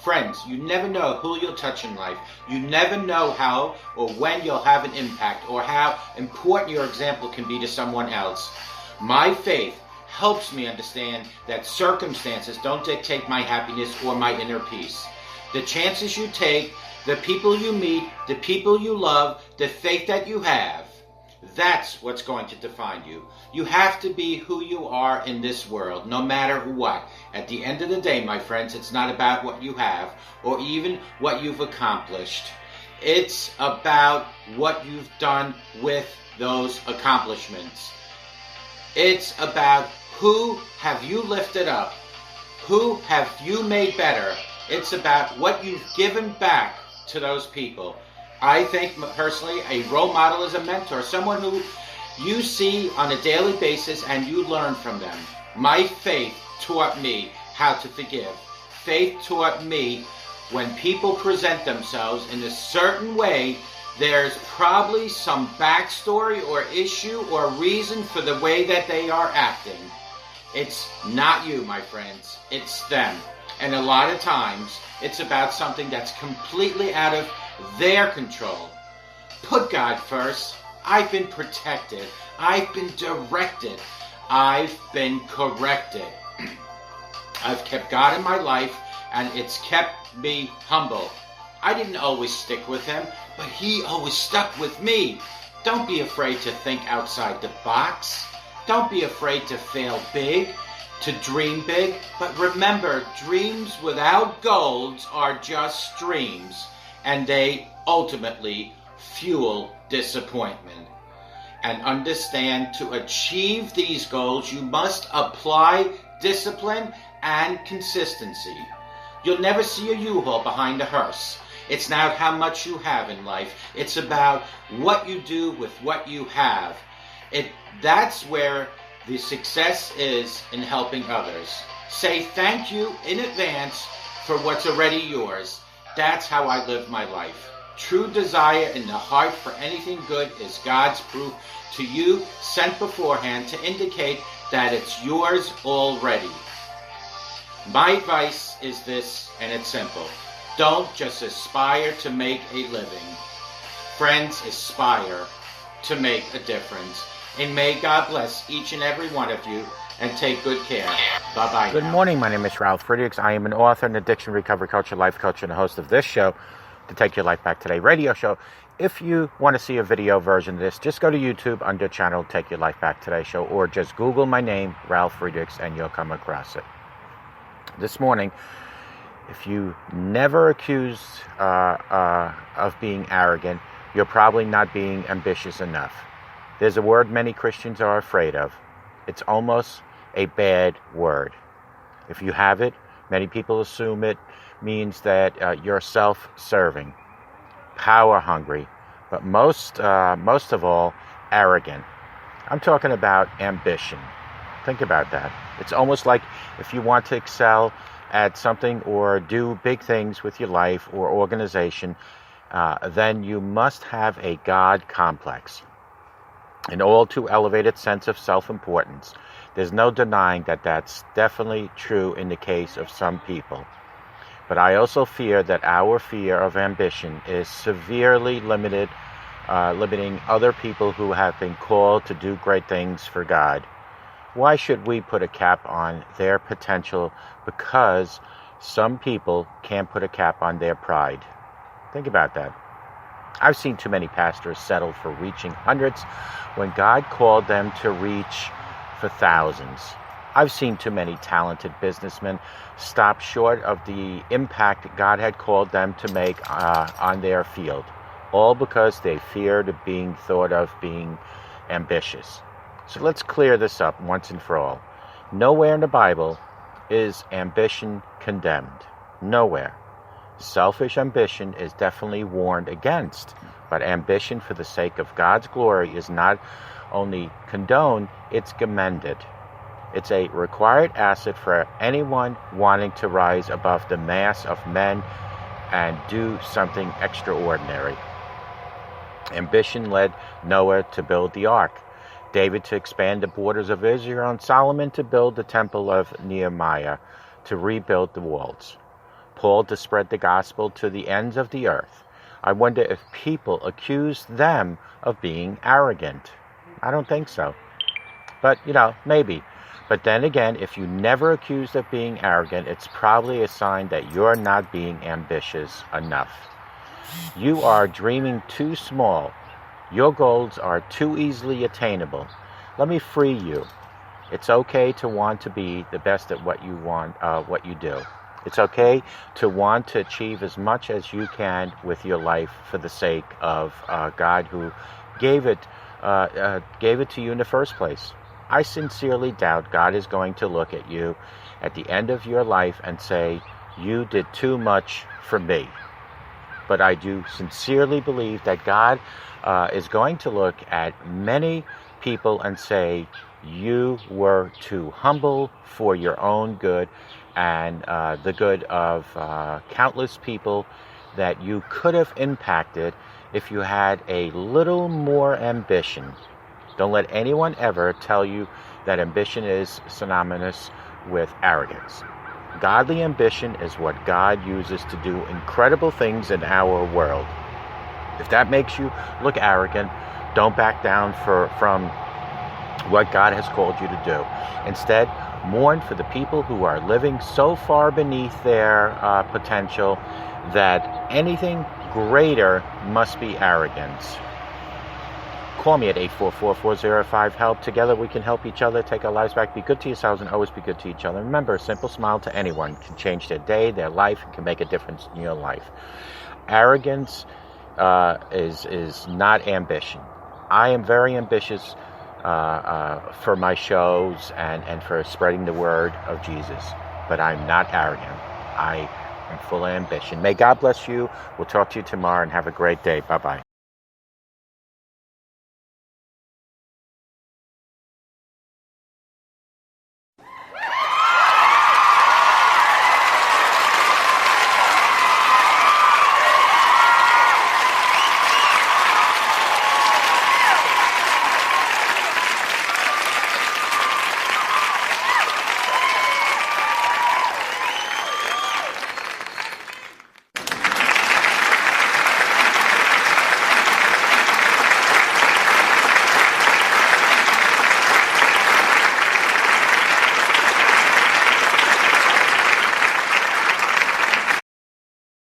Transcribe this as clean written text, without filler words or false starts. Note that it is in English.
Friends, you never know who you'll touch in life. You never know how or when you'll have an impact or how important your example can be to someone else. My faith helps me understand that circumstances don't dictate my happiness or my inner peace. The chances you take, the people you meet, the people you love, the faith that you have, that's what's going to define you. You have to be who you are in this world, no matter what. At the end of the day, my friends, it's not about what you have or even what you've accomplished. It's about what you've done with those accomplishments. It's about who have you lifted up, who have you made better. It's about what you've given back to those people. I think personally a role model is a mentor, someone who you see on a daily basis and you learn from them. My faith taught me how to forgive. Faith taught me when people present themselves in a certain way, there's probably some backstory or issue or reason for the way that they are acting. It's not you, my friends. It's them. And a lot of times, it's about something that's completely out of their control. Put God first. I've been protected. I've been directed. I've been corrected. I've kept God in my life, and it's kept me humble. I didn't always stick with him, but he always stuck with me. Don't be afraid to think outside the box. Don't be afraid to fail big, to dream big. But remember, dreams without goals are just dreams, and they ultimately fuel disappointment. And understand, to achieve these goals, you must apply discipline and consistency. You'll never see a U-Haul behind a hearse. It's not how much you have in life. It's about what you do with what you have. That's where the success is in helping others. Say thank you in advance for what's already yours. That's how I live my life. True desire in the heart for anything good is God's proof to you, sent beforehand to indicate that it's yours already. My advice is this, and it's simple. Don't just aspire to make a living. Friends, aspire to make a difference. And may God bless each and every one of you, and take good care. Bye-bye. Good morning. My name is Ralf Friedrichs. I am an author, an addiction recovery coach, a life coach, and a host of this show, the Take Your Life Back Today radio show. If you want to see a video version of this, just go to YouTube under channel Take Your Life Back Today show, or just Google my name, Ralf Friedrichs, and you'll come across it. This morning, if you never accused of being arrogant, you're probably not being ambitious enough. There's a word many Christians are afraid of. It's almost a bad word. If you have it, many people assume it means that you're self-serving, power-hungry, but most of all, arrogant. I'm talking about ambition. Think about that. It's almost like if you want to excel at something or do big things with your life or organization, then you must have a God complex, an all too elevated sense of self-importance. There's no denying that that's definitely true in the case of some people. But I also fear that our fear of ambition is severely limiting other people who have been called to do great things for God. Why should we put a cap on their potential because some people can't put a cap on their pride? Think about that. I've seen too many pastors settle for reaching hundreds when God called them to reach for thousands. I've seen too many talented businessmen stop short of the impact God had called them to make on their field, all because they feared being thought of being ambitious. So let's clear this up once and for all. Nowhere in the Bible is ambition condemned. Nowhere. Selfish ambition is definitely warned against, but ambition for the sake of God's glory is not only condoned, it's commended. It's a required asset for anyone wanting to rise above the mass of men and do something extraordinary. Ambition led Noah to build the ark, David to expand the borders of Israel, and Solomon to build the temple of Nehemiah, to rebuild the walls. Paul to spread the gospel to the ends of the earth. I wonder if people accuse them of being arrogant. I don't think so. But, maybe. But then again, if you never accused of being arrogant, it's probably a sign that you're not being ambitious enough. You are dreaming too small. Your goals are too easily attainable. Let me free you. It's okay to want to be the best at what you do. It's okay to want to achieve as much as you can with your life for the sake of God, who gave it to you in the first place. I sincerely doubt God is going to look at you at the end of your life and say, "You did too much for me." But I do sincerely believe that God is going to look at many people and say, "You were too humble for your own good and the good of countless people that you could have impacted if you had a little more ambition." Don't let anyone ever tell you that ambition is synonymous with arrogance. Godly ambition is what God uses to do incredible things in our world. If that makes you look arrogant, don't back down from what God has called you to do. Instead, mourn for the people who are living so far beneath their potential that anything greater must be arrogance. Call me at 844-405-HELP. Together we can help each other, take our lives back, be good to yourselves, and always be good to each other. Remember, a simple smile to anyone can change their day, their life, and can make a difference in your life. Arrogance is not ambition. I am very ambitious for my shows and for spreading the word of Jesus, but I'm not arrogant. I am full of ambition. May God bless you. We'll talk to you tomorrow, and have a great day. Bye-bye.